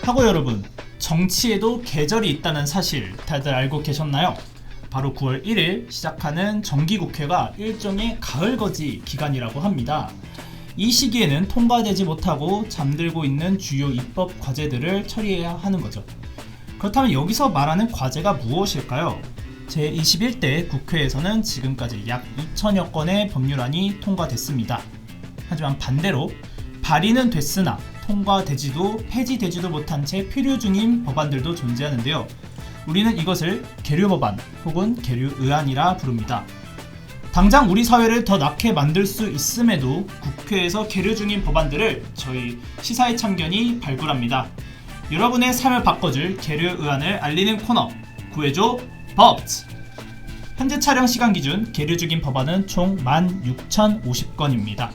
하고 여러분, 정치에도 계절이 있다는 사실 다들 알고 계셨나요? 바로 9월 1일 시작하는 정기국회가 일종의 가을거지 기간이라고 합니다. 이 시기에는 통과되지 못하고 잠들고 있는 주요 입법 과제들을 처리해야 하는 거죠. 그렇다면 여기서 말하는 과제가 무엇일까요? 제21대 국회에서는 지금까지 약 2천여 건의 법률안이 통과됐습니다. 하지만 반대로 발의는 됐으나 통과되지도 폐지되지도 못한 채 표류 중인 법안들도 존재하는데요. 우리는 이것을 계류법안 혹은 계류의안이라 부릅니다. 당장 우리 사회를 더 낫게 만들 수 있음에도 국회에서 계류 중인 법안들을 저희 시사의 참견이 발굴합니다. 여러분의 삶을 바꿔줄 계류의안을 알리는 코너 구해줘 법츠! 현재 촬영 시간 기준 계류 중인 법안은 총 16,050건입니다.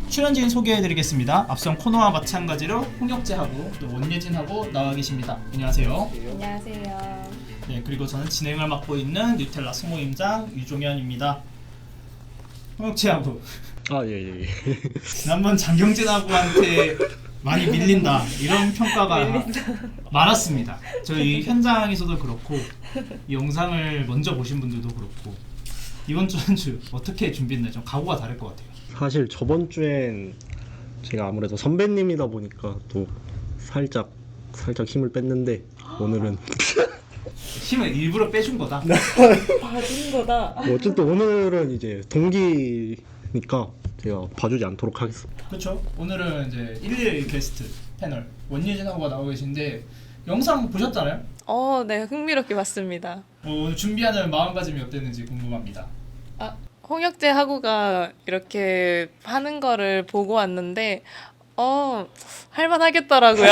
출연진 소개해드리겠습니다. 앞선 코너와 마찬가지로 홍혁재하고 또 원예진하고 나와 계십니다. 안녕하세요. 안녕하세요. 네, 그리고 저는 진행을 맡고 있는 뉴텔라 소모임장 유종현입니다. 홍혁재하고 예. 지난번 장경진하고한테 많이 밀린다 이런 평가가 많았습니다. 저희 현장에서도 그렇고 이 영상을 먼저 보신 분들도 그렇고 이번 주 한 주 어떻게 준비했나요? 좀 각오가 다를 것 같아요. 사실 저번 주엔 제가 아무래도 선배님이다 보니까 또 살짝 힘을 뺐는데 오늘은 힘을 일부러 빼준 거다. 봐준 거다. 뭐 어쨌든 오늘은 이제 동기니까 제가 봐주지 않도록 하겠습니다. 그렇죠. 오늘은 이제 1일 게스트 패널 원예진하고가 나오고 계신데 영상 보셨잖아요? 네, 흥미롭게 봤습니다. 오늘 준비하는 마음가짐이 어땠는지 궁금합니다. 홍혁재 하구가 이렇게 하는 거를 보고 왔는데 할만하겠더라고요.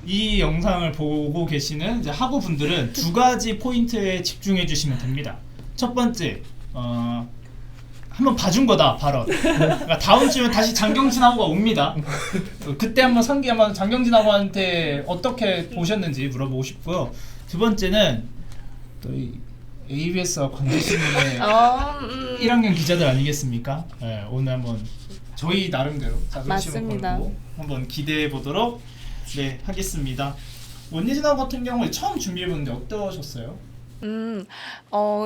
이 영상을 보고 계시는 이제 학우분들은 두 가지 포인트에 집중해 주시면 됩니다. 첫 번째, 한번 봐준 거다 발언. 그러니까 다음 주면 다시 장경진 하고가 옵니다. 그때 한번 장경진 하고한테 어떻게 보셨는지 물어보고 싶고요. 두 번째는 또 이 ABS와 관계신문의 1학년 기자들 아니겠습니까? 네, 오늘 한번 저희 나름대로 자존심을 맞습니다. 걸고 한번 기대해 보도록 하겠습니다. 원예진하고 같은 경우에 처음 준비해보는데 어떠셨어요?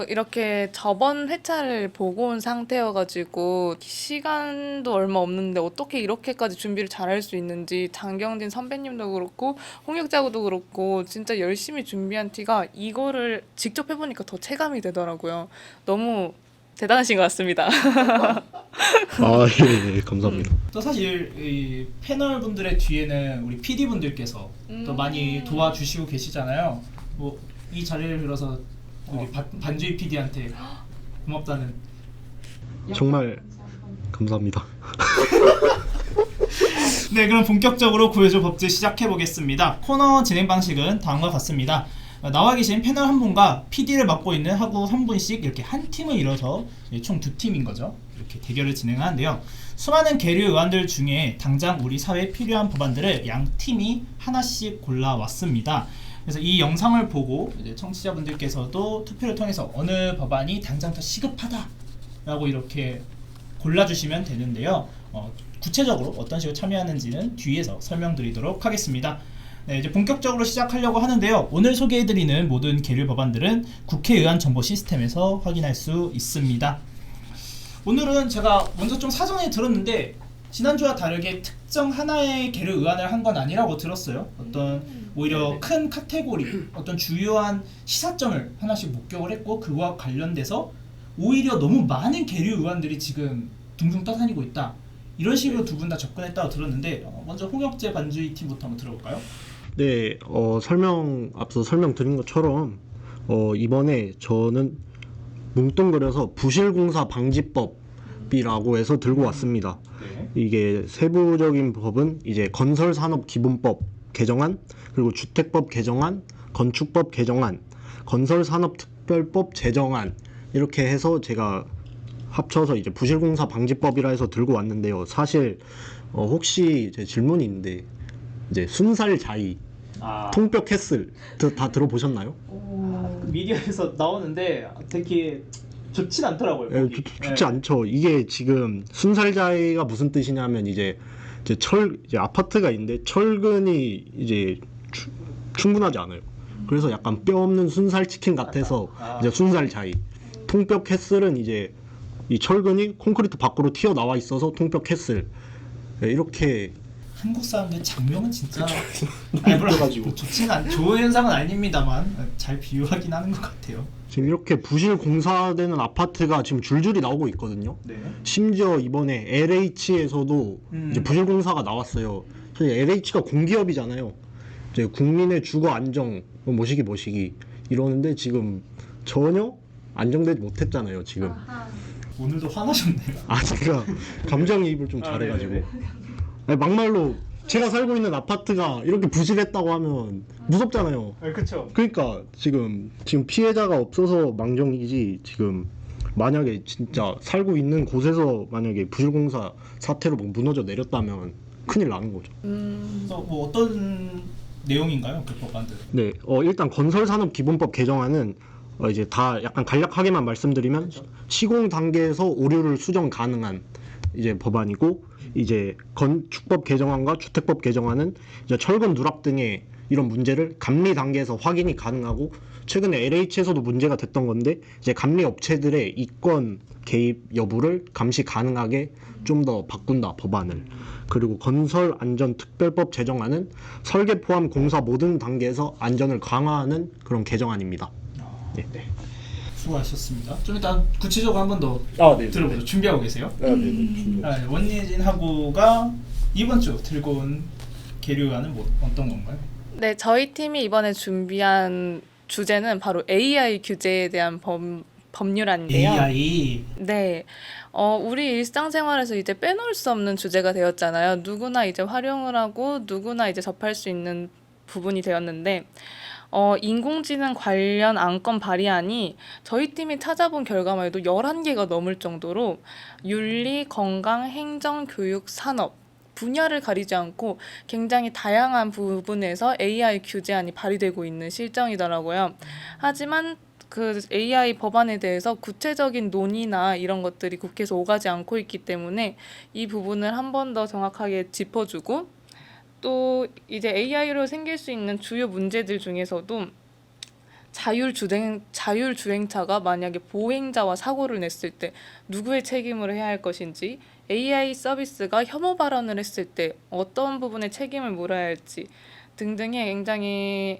이렇게 저번 회차를 보고 온 상태여가지고 시간도 얼마 없는데 어떻게 이렇게까지 준비를 잘할 수 있는지 장경진 선배님도 그렇고 홍혁자구도 그렇고 진짜 열심히 준비한 티가 이거를 직접 해보니까 더 체감이 되더라고요. 너무 대단하신 것 같습니다. 예, 감사합니다. 또 사실 이 패널 분들의 뒤에는 우리 PD 분들께서 또 많이 도와주시고 계시잖아요. 뭐 이 자리를 빌어서 우리 반주희 PD한테 고맙다는. 정말 감사합니다. 네, 그럼 본격적으로 구해줘 법제 시작해 보겠습니다. 코너 진행 방식은 다음과 같습니다. 나와 계신 패널 한 분과 PD를 맡고 있는 하구 한 분씩 이렇게 한 팀을 이뤄서 총 두 팀인 거죠. 이렇게 대결을 진행하는데요. 수많은 계류 의안들 중에 당장 우리 사회에 필요한 법안들을 양 팀이 하나씩 골라왔습니다. 그래서 이 영상을 보고 이제 청취자분들께서도 투표를 통해서 어느 법안이 당장 더 시급하다라고 이렇게 골라주시면 되는데요. 구체적으로 어떤 식으로 참여하는지는 뒤에서 설명드리도록 하겠습니다. 네, 이제 본격적으로 시작하려고 하는데요. 오늘 소개해드리는 모든 계류 법안들은 국회의안 정보 시스템에서 확인할 수 있습니다. 오늘은 제가 먼저 좀 사전에 들었는데 지난주와 다르게 특정 하나의 계류 의안을 한 건 아니라고 들었어요. 어떤 오히려 큰 카테고리, 어떤 주요한 시사점을 하나씩 목격을 했고 그와 관련돼서 오히려 너무 많은 계류 의안들이 지금 둥둥 떠다니고 있다. 이런 식으로 두 분 다 접근했다고 들었는데 먼저 홍혁재 반주희 팀부터 한번 들어볼까요? 네, 앞서 설명드린 것처럼 이번에 저는 뭉뚱그려서 부실공사 방지법이라고 해서 들고 왔습니다. 네. 이게 세부적인 법은 이제 건설산업기본법 개정안, 그리고 주택법 개정안, 건축법 개정안, 건설산업특별법 제정안 이렇게 해서 제가 합쳐서 이제 부실공사 방지법이라 해서 들고 왔는데요. 사실 혹시 제 질문이 있는데 이제 순살자의, 통뼈캐슬 다 들어보셨나요? 미디어에서 나오는데 되게 좋진 않더라고요. 좋지 않죠. 이게 지금 순살자의가 무슨 뜻이냐면 이제 이제 아파트가 있는데 철근이 이제 충분하지 않아요. 그래서 약간 뼈 없는 순살 치킨 같아서 이제 순살 자이. 통뼈 캐슬은 이제 이 철근이 콘크리트 밖으로 튀어나와 있어서 통뼈 캐슬. 네, 이렇게 한국 사람들 장명은 진짜 아니 물론 좋은 현상은 아닙니다만 잘 비유하긴 하는 것 같아요. 지금 이렇게 부실 공사되는 아파트가 지금 줄줄이 나오고 있거든요. 네. 심지어 이번에 LH에서도 이제 부실 공사가 나왔어요. 사실 LH가 공기업이잖아요. 이제 국민의 주거 안정 모시기 이러는데 지금 전혀 안정되지 못했잖아요. 지금. 오늘도 화나셨네요. 제가 감정이입을 좀 잘해가지고. 네네네. 아니, 막말로 제가 살고 있는 아파트가 이렇게 부실했다고 하면 무섭잖아요. 그렇죠. 그러니까 지금 피해자가 없어서 망정이지, 지금 만약에 진짜 살고 있는 곳에서 만약에 부실공사 사태로 뭐 무너져 내렸다면 큰일 나는 거죠. 그래서 뭐 어떤 내용인가요, 그 법안들? 네, 일단 건설산업기본법 개정안은 이제 다 약간 간략하게만 말씀드리면 시공 단계에서 오류를 수정 가능한 이제 법안이고, 이제 건축법 개정안과 주택법 개정안은 이제 철근 누락 등의 이런 문제를 감리 단계에서 확인이 가능하고, 최근에 LH에서도 문제가 됐던 건데 이제 감리 업체들의 이권 개입 여부를 감시 가능하게 좀 더 바꾼다, 법안을. 그리고 건설안전특별법 제정안은 설계 포함 공사 모든 단계에서 안전을 강화하는 그런 개정안입니다. 네. 수고하셨습니다. 좀 이따 구체적으로 한 번 더 네. 들어보죠. 준비하고 계세요? 네. 원예진 하고가 이번 주 들고 온 계류안은 뭐 어떤 건가요? 네, 저희 팀이 이번에 준비한 주제는 바로 AI 규제에 대한 법률안인데요. AI. 네, 우리 일상생활에서 이제 빼놓을 수 없는 주제가 되었잖아요. 누구나 이제 활용을 하고 누구나 이제 접할 수 있는 부분이 되었는데, 인공지능 관련 안건 발의안이 저희 팀이 찾아본 결과만 해도 11개가 넘을 정도로 윤리, 건강, 행정, 교육, 산업 분야를 가리지 않고 굉장히 다양한 부분에서 AI 규제안이 발의되고 있는 실정이더라고요. 하지만 그 AI 법안에 대해서 구체적인 논의나 이런 것들이 국회에서 오가지 않고 있기 때문에 이 부분을 한 번 더 정확하게 짚어주고, 또 이제 AI로 생길 수 있는 주요 문제들 중에서도 자율주행차가 만약에 보행자와 사고를 냈을 때 누구의 책임을 해야 할 것인지, AI 서비스가 혐오 발언을 했을 때 어떤 부분에 책임을 물어야 할지 등등의 굉장히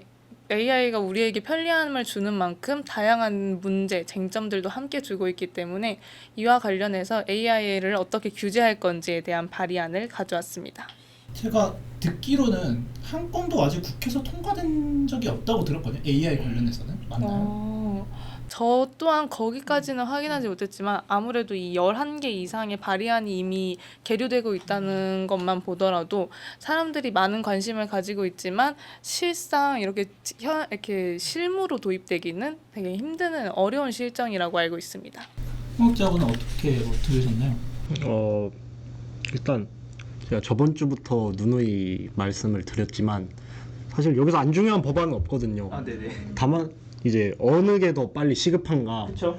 AI가 우리에게 편리함을 주는 만큼 다양한 문제, 쟁점들도 함께 주고 있기 때문에 이와 관련해서 AI를 어떻게 규제할 건지에 대한 발의안을 가져왔습니다. 제가 듣기로는 한 건도 아직 국회에서 통과된 적이 없다고 들었거든요. AI 관련해서는 맞나요? 저 또한 거기까지는 확인하지 못했지만 아무래도 이 11개 이상의 발의안이 이미 계류되고 있다는 것만 보더라도 사람들이 많은 관심을 가지고 있지만 실상 이렇게 실무로 도입되기는 되게 힘든 어려운 실정이라고 알고 있습니다. 홍역자분은 어떻게 들으셨나요? 일단 제가 저번 주부터 누누이 말씀을 드렸지만 사실 여기서 안 중요한 법안은 없거든요. 네네. 다만 이제 어느 게 더 빨리 시급한가를 그렇죠.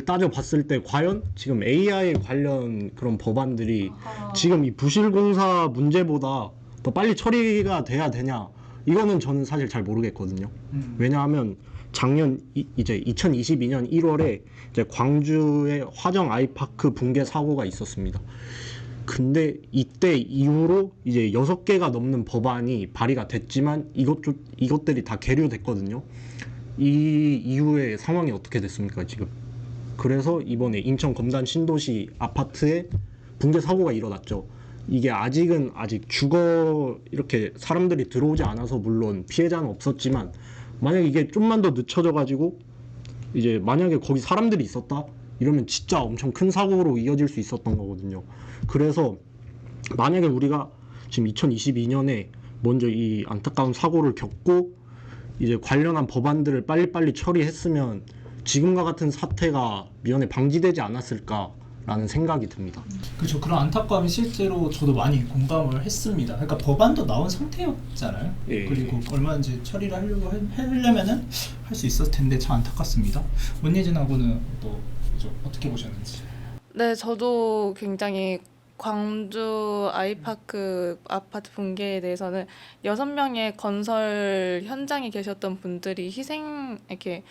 따져봤을 때 과연 지금 AI 관련 그런 법안들이 지금 이 부실공사 문제보다 더 빨리 처리가 돼야 되냐, 이거는 저는 사실 잘 모르겠거든요. 왜냐하면 작년 이제 2022년 1월에 이제 광주의 화정 아이파크 붕괴 사고가 있었습니다. 근데 이때 이후로 이제 6개가 넘는 법안이 발의가 됐지만 이것들이 다 계류됐거든요. 이 이후에 상황이 어떻게 됐습니까, 지금? 그래서 이번에 인천 검단 신도시 아파트에 붕괴 사고가 일어났죠. 이게 아직 이렇게 사람들이 들어오지 않아서 물론 피해자는 없었지만, 만약 이게 좀만 더 늦춰져 가지고 이제 만약에 거기 사람들이 있었다 이러면 진짜 엄청 큰 사고로 이어질 수 있었던 거거든요. 그래서 만약에 우리가 지금 2022년에 먼저 이 안타까운 사고를 겪고 이제 관련한 법안들을 빨리빨리 처리했으면 지금과 같은 사태가 미연에 방지되지 않았을까라는 생각이 듭니다. 그렇죠. 그런 안타까움이 실제로 저도 많이 공감을 했습니다. 그러니까 법안도 나온 상태였잖아요. 예. 그리고 얼마든지 처리를 하려면은 할 수 있었을 텐데 참 안타깝습니다. 원예진하고는 또 어떻게 보셨는지? 네, 저도 굉장히 광주 아이파크 아파트 붕괴에 대해서는 6명의 건설 현장에 계셨던 분들이 이렇게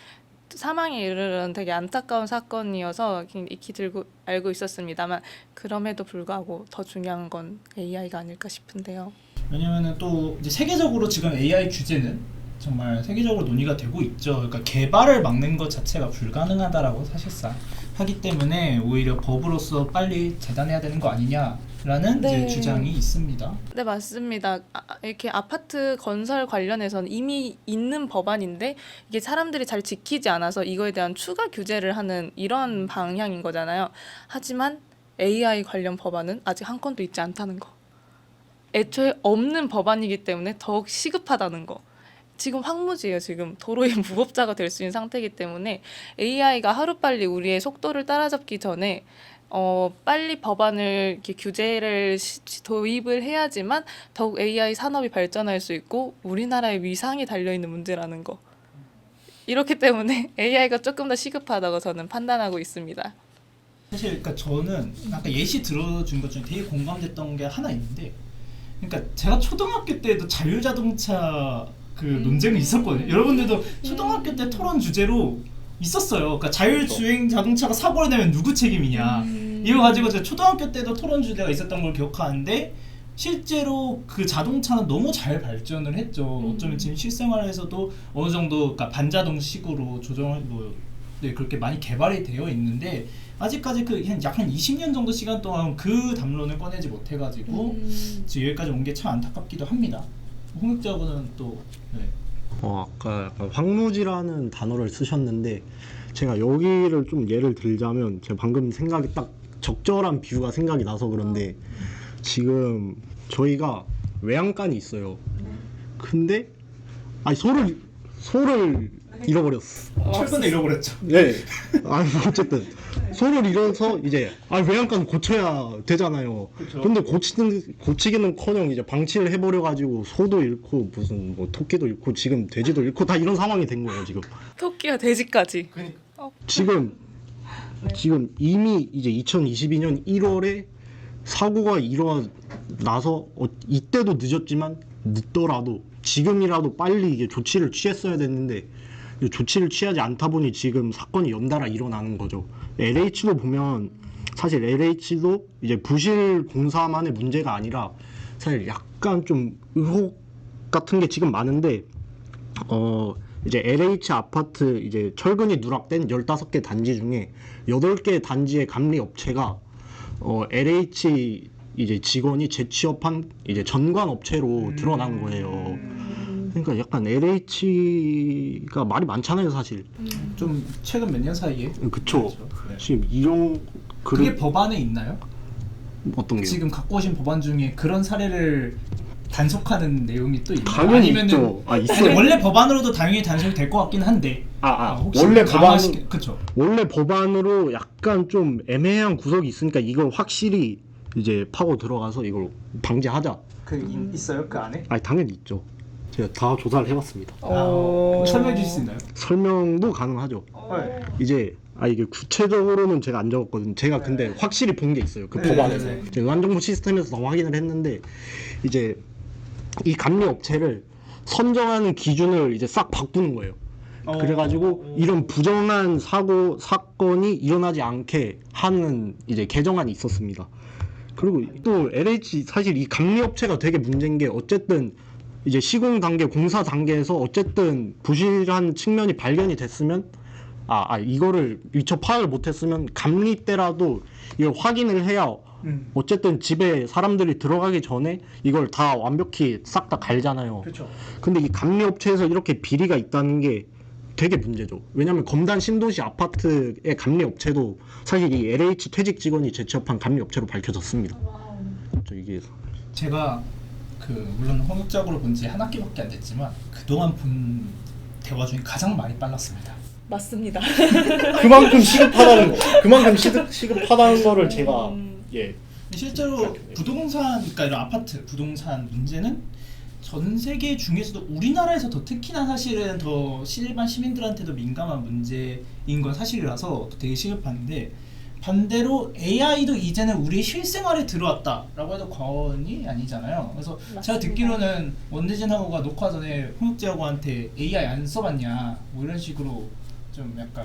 사망에 이르는 되게 안타까운 사건이어서 익히 들고 알고 있었습니다만 그럼에도 불구하고 더 중요한 건 AI가 아닐까 싶은데요. 왜냐면은 또 이제 세계적으로 지금 AI 규제는 정말 세계적으로 논의가 되고 있죠. 그러니까 개발을 막는 것 자체가 불가능하다라고 사실상 하기 때문에 오히려 법으로서 빨리 재단해야 되는 거 아니냐라는 네. 이제 주장이 있습니다. 네, 맞습니다. 이렇게 아파트 건설 관련해서는 이미 있는 법안인데 이게 사람들이 잘 지키지 않아서 이거에 대한 추가 규제를 하는 이런 방향인 거잖아요. 하지만 AI 관련 법안은 아직 한 건도 있지 않다는 거. 애초에 없는 법안이기 때문에 더욱 시급하다는 거. 지금 황무지예요. 지금 도로의 무법자가 될 수 있는 상태이기 때문에 AI가 하루빨리 우리의 속도를 따라잡기 전에 빨리 법안을 이렇게 규제를 도입을 해야지만 더욱 AI 산업이 발전할 수 있고 우리나라의 위상이 달려있는 문제라는 거. 이렇기 때문에 AI가 조금 더 시급하다고 저는 판단하고 있습니다. 사실 그러니까 저는 아까 예시 들어준 것 중에 되게 공감됐던 게 하나 있는데, 그러니까 제가 초등학교 때도 자율자동차 그 논쟁이 있었거든요. 여러분들도 초등학교 때 토론 주제로 있었어요. 그러니까 자율주행 자동차가 사고를 내면 누구 책임이냐. 이거 가지고 제가 초등학교 때도 토론 주제가 있었던 걸 기억하는데, 실제로 그 자동차는 너무 잘 발전을 했죠. 어쩌면 지금 실생활에서도 어느 정도 그러니까 반자동식으로 조정을 네, 그렇게 많이 개발이 되어 있는데 아직까지 약 한 20년 정도 시간 동안 그 담론을 꺼내지 못해가지고 지금 여기까지 온 게 참 안타깝기도 합니다. 홍익자분은 또 네. 아까 약간 황무지라는 단어를 쓰셨는데 제가 여기를 좀 예를 들자면 제가 방금 생각이 딱 적절한 비유가 생각이 나서 그런데 지금 저희가 외양간이 있어요. 근데 아니 소를 잃어버렸어. 최근에 잃어버렸죠. 네. 아니 어쨌든 소를 잃어서 이제 외양간 고쳐야 되잖아요. 그쵸. 근데 고치기는커녕 이제 방치를 해버려 가지고 소도 잃고 무슨 뭐 토끼도 잃고 지금 돼지도 잃고 다 이런 상황이 된 거예요 지금. 토끼와 돼지까지. 지금 이미 이제 2022년 1월에 사고가 일어나서 이때도 늦었지만 늦더라도 지금이라도 빨리 이게 조치를 취했어야 됐는데 조치를 취하지 않다 보니 지금 사건이 연달아 일어나는 거죠. LH도 보면 사실 LH도 이제 부실 공사만의 문제가 아니라 사실 약간 좀 의혹 같은 게 지금 많은데 이제 LH 아파트 이제 철근이 누락된 15개 단지 중에 8개 단지의 감리 업체가 LH 이제 직원이 재취업한 이제 전관 업체로 드러난 거예요. 그러니까 약간 LH가 말이 많잖아요, 사실. 좀 최근 몇 년 사이에. 그쵸. 네. 지금 이런 그게 법안에 있나요? 어떤 게? 지금 갖고 오신 법안 중에 그런 사례를 단속하는 내용이 또 있나요? 당연히 아니면은 있죠. 있어요. 근데 원래 법안으로도 당연히 단속이 될 것 같긴 한데. 혹시 원래 그쵸. 원래 법안으로 약간 좀 애매한 구석이 있으니까 이걸 확실히 이제 파고 들어가서 이걸 방지하자. 있어요 그 안에? 당연히 있죠. 제가 다 조사를 해봤습니다. 설명해 주실 수 있나요? 설명도 가능하죠. 네. 이제 이게 구체적으로는 제가 안 적었거든요. 제가 근데 확실히 본 게 있어요. 그 네, 법안에서. 네, 네. 제가 의안정보 시스템에서 다 확인을 했는데 이제 이 감리 업체를 선정하는 기준을 이제 싹 바꾸는 거예요. 그래가지고 이런 부정한 사건이 일어나지 않게 하는 이제 개정안이 있었습니다. 그리고 또 LH 사실 이 감리 업체가 되게 문제인 게 어쨌든 이제 시공 단계, 공사 단계에서 어쨌든 부실한 측면이 발견이 됐으면 이거를 미처 파악을 못했으면 감리 때라도 이걸 확인을 해야 어쨌든 집에 사람들이 들어가기 전에 이걸 다 완벽히 싹 다 갈잖아요. 그렇죠. 근데 이 감리 업체에서 이렇게 비리가 있다는 게 되게 문제죠. 왜냐면 검단 신도시 아파트의 감리 업체도 사실 이 LH 퇴직 직원이 재취업한 감리 업체로 밝혀졌습니다. 이게 제가 물론 홍역작으로 본 지 한 학기밖에 안 됐지만 그동안 본 대화 중에 가장 말이 빨랐습니다. 맞습니다. 그만큼 시급하다는 거를 제가 실제로 부동산, 그러니까 이런 아파트, 부동산 문제는 전 세계 중에서도 우리나라에서 더 특히나 사실은 더 일반 시민들한테도 민감한 문제인 건 사실이라서 되게 시급한데, 반대로 AI도 이제는 우리 실생활에 들어왔다라고 해도 과언이 아니잖아요. 그래서 제가 맞습니다. 듣기로는 원대진하고가 녹화 전에 홍익재하고한테 AI 안 써봤냐 뭐 이런 식으로 좀 약간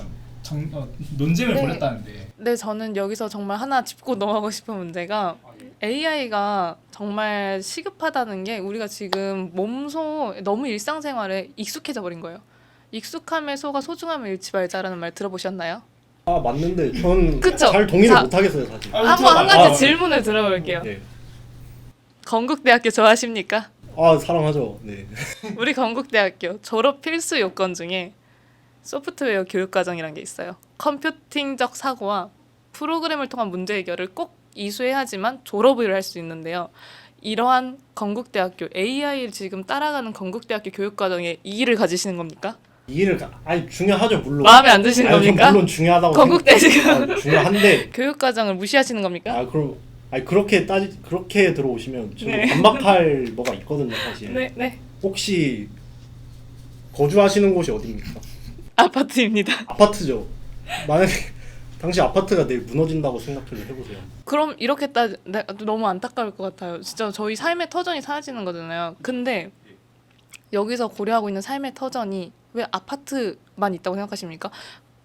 논쟁을 네. 벌였다는데. 네, 저는 여기서 정말 하나 짚고 넘어가고 싶은 문제가 AI가 정말 시급하다는 게 우리가 지금 몸소 너무 일상생활에 익숙해져 버린 거예요. 익숙함에 속아 소중함을 잃지 말자라는 말 들어보셨나요? 아 맞는데 전 그쵸? 잘 동의를 자, 못 하겠어요 사실. 한번 한 아, 가지 질문을 들어볼게요. 네. 건국대학교 좋아하십니까? 아 사랑하죠. 네. 우리 건국대학교 졸업 필수 요건 중에 소프트웨어 교육과정이라는 게 있어요. 컴퓨팅적 사고와 프로그램을 통한 문제 해결을 꼭 이수해야 하지만 졸업을 할 수 있는데요. 이러한 건국대학교 AI를 지금 따라가는 건국대학교 교육과정에 이의를 가지시는 겁니까? 이해를 아니 중요하죠 물론. 마음에 안 드시는 아니, 전 겁니까? 물론 중요하다고. 건국대 중요한데. 교육과정을 무시하시는 겁니까? 아 그럼 아니 그렇게 들어오시면 저도 네. 반박할 뭐가 있거든요 사실. 네, 네. 혹시 거주하시는 곳이 어디입니까? 아파트입니다. 아파트죠. 만약에 당시 아파트가 내일 무너진다고 생각을 해보세요. 그럼 이렇게 너무 안타까울 것 같아요. 진짜 저희 삶의 터전이 사라지는 거잖아요. 근데 여기서 고려하고 있는 삶의 터전이 왜 아파트만 있다고 생각하십니까?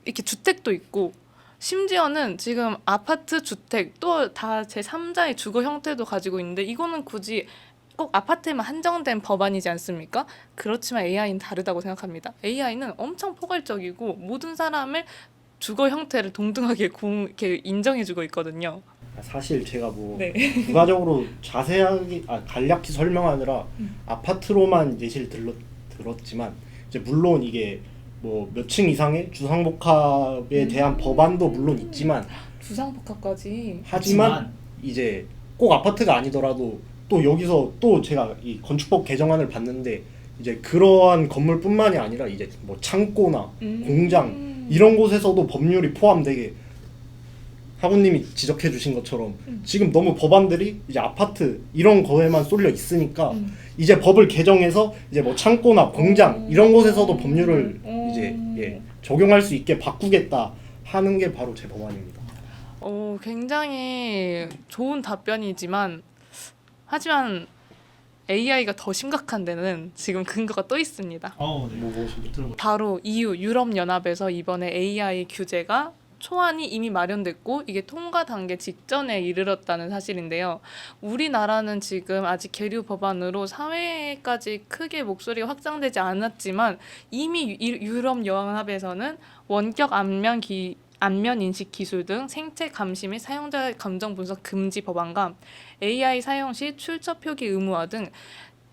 이렇게 주택도 있고 심지어는 지금 아파트, 주택 또 다 제3자의 주거 형태도 가지고 있는데 이거는 굳이 꼭 아파트에만 한정된 법안이지 않습니까? 그렇지만 AI는 다르다고 생각합니다. AI는 엄청 포괄적이고 모든 사람을 주거 형태를 동등하게 이렇게 인정해주고 있거든요. 사실 제가 뭐 네. 부가적으로 자세하게 간략히 설명하느라 아파트로만 예시를 들었지만 이제 물론 이게 뭐 몇 층 이상의 주상복합에 대한 법안도 물론 있지만 주상복합까지. 하지만 이제 꼭 아파트가 아니더라도 또 여기서 또 제가 이 건축법 개정안을 봤는데 이제 그러한 건물뿐만이 아니라 이제 뭐 창고나 공장 이런 곳에서도 법률이 포함되게 하부님이 지적해 주신 것처럼 지금 너무 법안들이 이제 아파트 이런 거에만 쏠려 있으니까 이제 법을 개정해서 이제 뭐 창고나 공장 이런 곳에서도 법률을 이제 적용할 수 있게 바꾸겠다 하는 게 바로 제 법안입니다. 굉장히 좋은 답변이지만 하지만 AI가 더 심각한 데는 지금 근거가 또 있습니다. 네. 뭐 들어보. 바로 EU 유럽연합에서 이번에 AI 규제가 초안이 이미 마련됐고 이게 통과 단계 직전에 이르렀다는 사실인데요. 우리나라는 지금 아직 계류 법안으로 사회까지 크게 목소리가 확장되지 않았지만 이미 유럽연합에서는 원격 안면 인식 기술 등 생체 감시 및 사용자 감정 분석 금지 법안과 AI 사용 시 출처 표기 의무화 등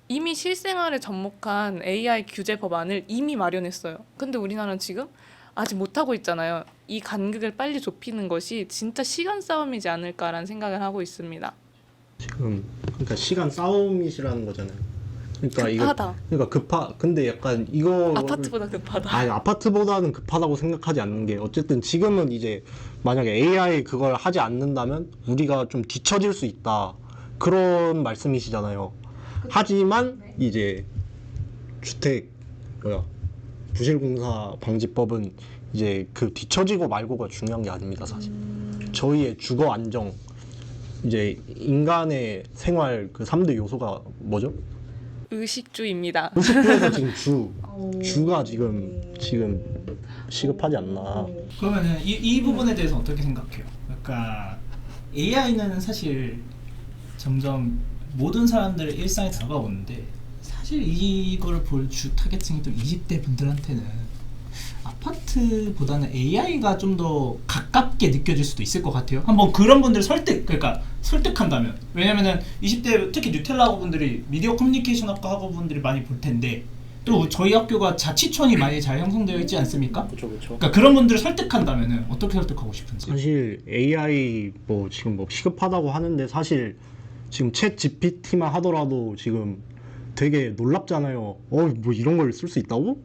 이미 실생활에 접목한 AI 규제 법안을 이미 마련했어요. 근데 우리나라는 지금 아직 못하고 있잖아요. 이 간극을 빨리 좁히는 것이 진짜 시간 싸움이지 않을까라는 생각을 하고 있습니다. 지금 그러니까 시간 싸움이시라는 거잖아요. 그러니까 급하다. 근데 약간 이거 아파트보다 급하다. 아니 아파트보다는 급하다고 생각하지 않는 게 어쨌든 지금은 이제 만약에 AI 그걸 하지 않는다면 우리가 좀 뒤처질 수 있다 그런 말씀이시잖아요. 하지만 이제 부실공사 방지법은 이제 그 뒤처지고 말고가 중요한 게 아닙니다 사실. 저희의 주거 안정 이제 인간의 생활 그 3대 요소가 뭐죠? 의식주입니다. 의식주에서 지금 주가 지금 시급하지 않나. 그러면은 이 부분에 대해서 어떻게 생각해요? 그러니까 AI는 사실 점점 모든 사람들의 일상에 다가오는데 사실 이거를 볼 주 타겟층이 또 20대 분들한테는 아파트보다는 AI가 좀 더 가깝게 느껴질 수도 있을 것 같아요. 한번 그런 분들 설득한다면. 왜냐면은 20대 특히 뉴텔라 학우분들이 미디어 커뮤니케이션 학과 학우분들이 많이 볼 텐데 또 저희 학교가 자치촌이 많이 잘 형성되어 있지 않습니까? 그렇죠. 그러니까 그런 분들을 설득한다면은 어떻게 설득하고 싶은지. 사실 AI 뭐 지금 뭐 시급하다고 하는데 사실 지금 챗 GPT만 하더라도 지금 되게 놀랍잖아요. 뭐 이런 걸 쓸 수 있다고?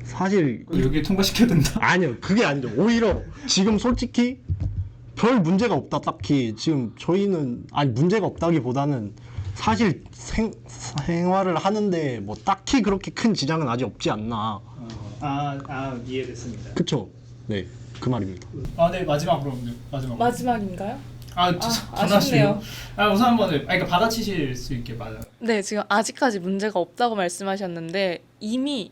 사실 여기 통과시켜야 된다. 아니요 그게 아니죠. 오히려 지금 솔직히 별 문제가 없다 딱히. 지금 저희는 문제가 없다기보다는 사실 생활을 하는데 뭐 딱히 그렇게 큰 지장은 아직 없지 않나. 이해됐습니다. 그쵸? 네. 그 말입니다. 네, 마지막으로 마지막. 마지막인가요? 전하시네요. 아쉽네요. 우선 한번 그러니까 받아치실 수 있게 맞아요. 네, 지금 아직까지 문제가 없다고 말씀하셨는데 이미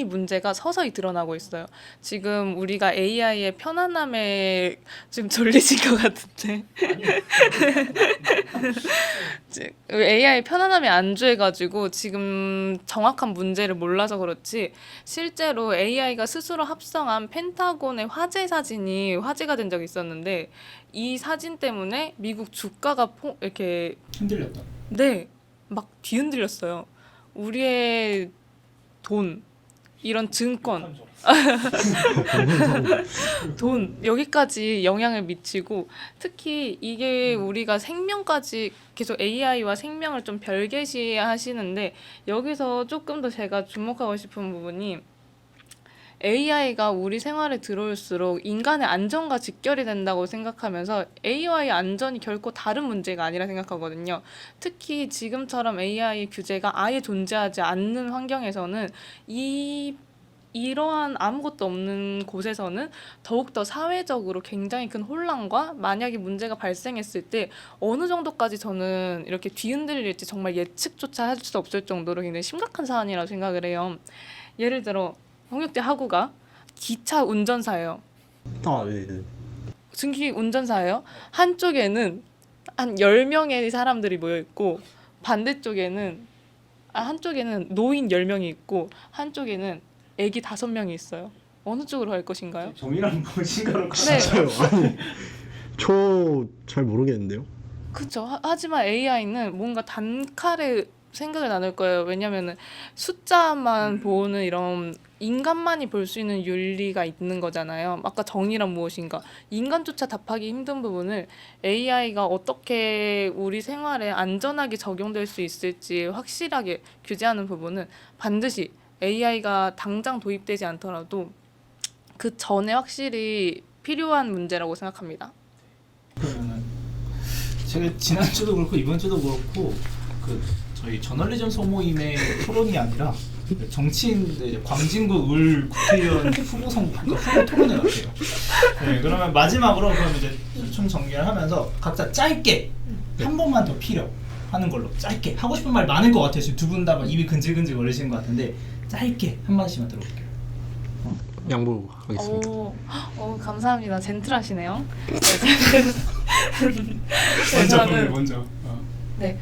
문제가 서서히 드러나고 있어요. 지금 우리가 AI의 편안함에 지금 졸리신 것 같은데. AI 편안함에 안주해가지고 지금 정확한 문제를 몰라서 그렇지 실제로 AI가 스스로 합성한 펜타곤의 화재 사진이 화제가 된 적이 있었는데 이 사진 때문에 미국 주가가 이렇게 흔들렸다. 네, 막 뒤흔들렸어요. 우리의 돈, 이런 증권, 돈 여기까지 영향을 미치고 특히 이게 우리가 생명까지 계속 AI와 생명을 좀 별개시 하시는데 여기서 조금 더 제가 주목하고 싶은 부분이 AI가 우리 생활에 들어올수록 인간의 안전과 직결이 된다고 생각하면서 AI의 안전이 결코 다른 문제가 아니라 생각하거든요. 특히 지금처럼 AI 규제가 아예 존재하지 않는 환경에서는 이러한 아무것도 없는 곳에서는 더욱더 사회적으로 굉장히 큰 혼란과 만약에 문제가 발생했을 때 어느 정도까지 저는 이렇게 뒤흔들릴지 정말 예측조차 할 수 없을 정도로 굉장히 심각한 사안이라고 생각을 해요. 예를 들어 홍익대 하구가 기차 운전사예요. 네. 증기 운전사예요. 한쪽에는 한 10명의 사람들이 모여 있고 반대쪽에는 한쪽에는 노인 10명이 있고 한쪽에는 애기 5명이 있어요. 어느 쪽으로 갈 것인가요? 정의란 무엇인가로 네. 진짜요? 아니, 잘 모르겠는데요. 그렇죠. 하지만 AI는 뭔가 단칼에 생각을 나눌 거예요. 왜냐면은 숫자만 보는 이런 인간만이 볼 수 있는 윤리가 있는 거잖아요. 아까 정의란 무엇인가. 인간조차 답하기 힘든 부분을 AI가 어떻게 우리 생활에 안전하게 적용될 수 있을지 확실하게 규제하는 부분은 반드시 AI가 당장 도입되지 않더라도 그 전에 확실히 필요한 문제라고 생각합니다. 그러면은 제가 지난주도 그렇고 이번주도 그렇고 저희 저널리즘 소모임의 토론이 아니라 정치인들 광진구 을 국회의원 후보 토론회 같아요. 네, 그러면 마지막으로 그럼 이제 총 정리를 하면서 각자 짧게 한 번만 더 필요하는 걸로 짧게 하고 싶은 말 많은 것 같아요. 지금 두 분 다 입이 근질근질 거리시는 것 같은데 짧게 한 마디씩만 들어볼게요. 양보하겠습니다. 감사합니다. 젠틀하시네요. 먼저. 네.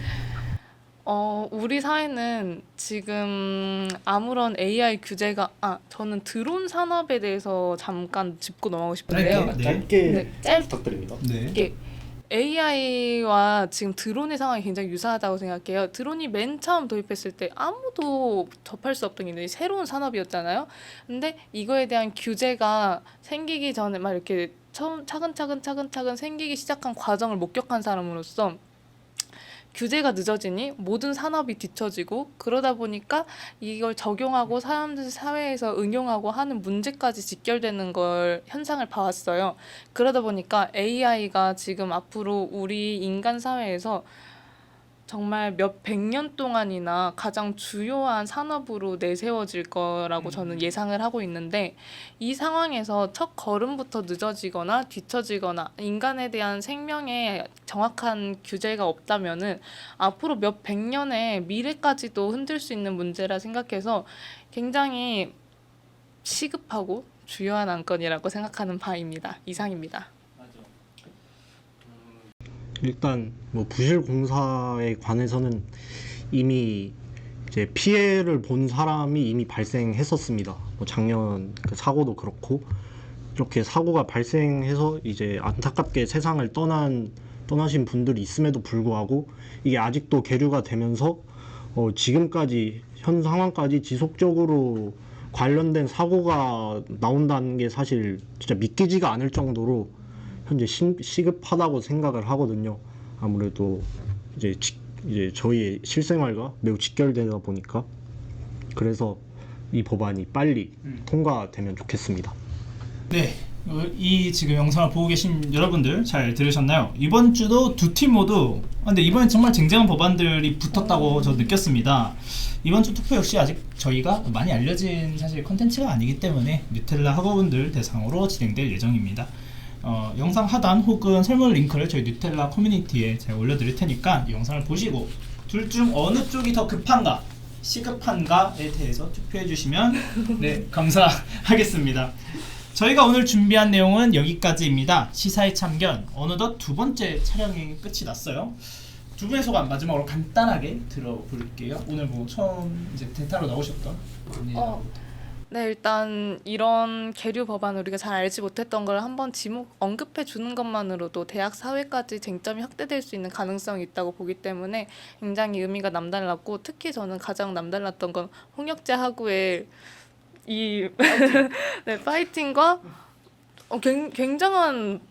우리 사회는 지금 아무런 AI 규제가 저는 드론 산업에 대해서 잠깐 짚고 넘어가고 싶은데요. 짧게 네. 부탁드립니다. 네. 이게 AI와 지금 드론의 상황이 굉장히 유사하다고 생각해요. 드론이 맨 처음 도입했을 때 아무도 접할 수 없던 게 새로운 산업이었잖아요. 근데 이거에 대한 규제가 생기기 전에 막 이렇게 처음 차근차근 생기기 시작한 과정을 목격한 사람으로서 규제가 늦어지니 모든 산업이 뒤처지고 그러다 보니까 이걸 적용하고 사람들 사회에서 응용하고 하는 문제까지 직결되는 걸 현상을 봐왔어요. 그러다 보니까 AI가 지금 앞으로 우리 인간 사회에서 정말 몇 백 년 동안이나 가장 주요한 산업으로 내세워질 거라고 저는 예상을 하고 있는데 이 상황에서 첫 걸음부터 늦어지거나 뒤처지거나 인간에 대한 생명에 정확한 규제가 없다면은 앞으로 몇 백 년의 미래까지도 흔들 수 있는 문제라 생각해서 굉장히 시급하고 중요한 안건이라고 생각하는 바입니다. 이상입니다. 일단 뭐 부실 공사에 관해서는 이미 이제 피해를 본 사람이 이미 발생했었습니다. 뭐 작년 그 사고도 그렇고 이렇게 사고가 발생해서 이제 안타깝게 세상을 떠나신 분들이 있음에도 불구하고 이게 아직도 계류가 되면서 지금까지 현 상황까지 지속적으로 관련된 사고가 나온다는 게 사실 진짜 믿기지가 않을 정도로 현재 시급하다고 생각을 하거든요. 아무래도 이제 저희의 실생활과 매우 직결되다 보니까 그래서 이 법안이 빨리 통과되면 좋겠습니다. 네, 이 지금 영상을 보고 계신 여러분들 잘 들으셨나요? 이번 주도 두 팀 모두 근데 이번엔 정말 쟁쟁한 법안들이 붙었다고 저 느꼈습니다. 이번 주 투표 역시 아직 저희가 많이 알려진 사실 컨텐츠가 아니기 때문에 뉴텔라 학우분들 대상으로 진행될 예정입니다. 영상 하단 혹은 설문 링크를 저희 뉴텔라 커뮤니티에 제가 올려드릴 테니까 이 영상을 보시고 둘 중 어느 쪽이 더 급한가 시급한가에 대해서 투표해 주시면 네 감사하겠습니다. 저희가 오늘 준비한 내용은 여기까지입니다. 시사의 참견 어느덧 두 번째 촬영이 끝이 났어요. 두 분의 소감 마지막으로 간단하게 들어볼게요. 오늘 뭐 처음 이제 대타로 나오셨던 네, 일단 이런 계류 법안 우리가 잘 알지 못했던 걸 한번 지목 언급해 주는 것만으로도 대학 사회까지 쟁점이 확대될 수 있는 가능성이 있다고 보기 때문에 굉장히 의미가 남달랐고 특히 저는 가장 남달랐던 건 홍역재 하구의 이 네, 파이팅과 굉장한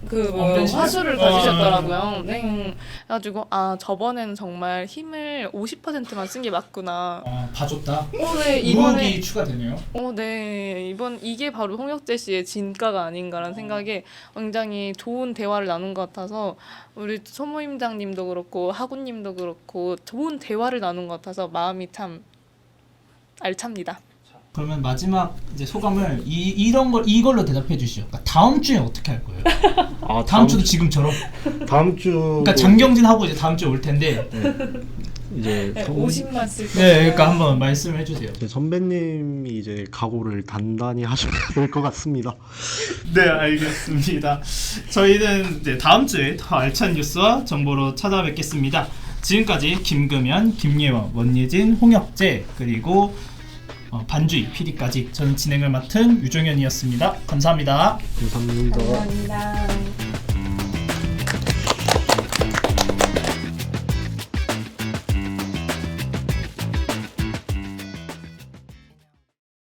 화술을 가지셨더라고요. 네. 그래가지고 저번에는 정말 힘을 50%만 쓴 게 맞구나. 봐줬다. 네, 이번에 추가되네요. 네, 이게 바로 홍역재 씨의 진가가 아닌가라는 생각에 굉장히 좋은 대화를 나눈 것 같아서 우리 소모임장님도 그렇고 하구님도 그렇고 좋은 대화를 나눈 것 같아서 마음이 참 알찹니다. 그러면 마지막 이제 소감을 이걸로 대답해 주시죠. 그러니까 다음 주에 어떻게 할 거예요? 다음 주도 지금처럼. 다음 주 그러니까 장경진 하고 이제 다음 주에 올 텐데. 이제 50만 쓸 거예요. 네, 그러니까 한번 말씀해 주세요. 선배님이 이제 각오를 단단히 하셔야 될 것 같습니다. 네, 알겠습니다. 저희는 이제 다음 주에 더 알찬 뉴스와 정보로 찾아뵙겠습니다. 지금까지 김금연, 김예원, 원예진, 홍혁재 그리고 반주희 PD까지 저는 진행을 맡은 유종현이었습니다. 감사합니다. 감사합니다. 감사합니다.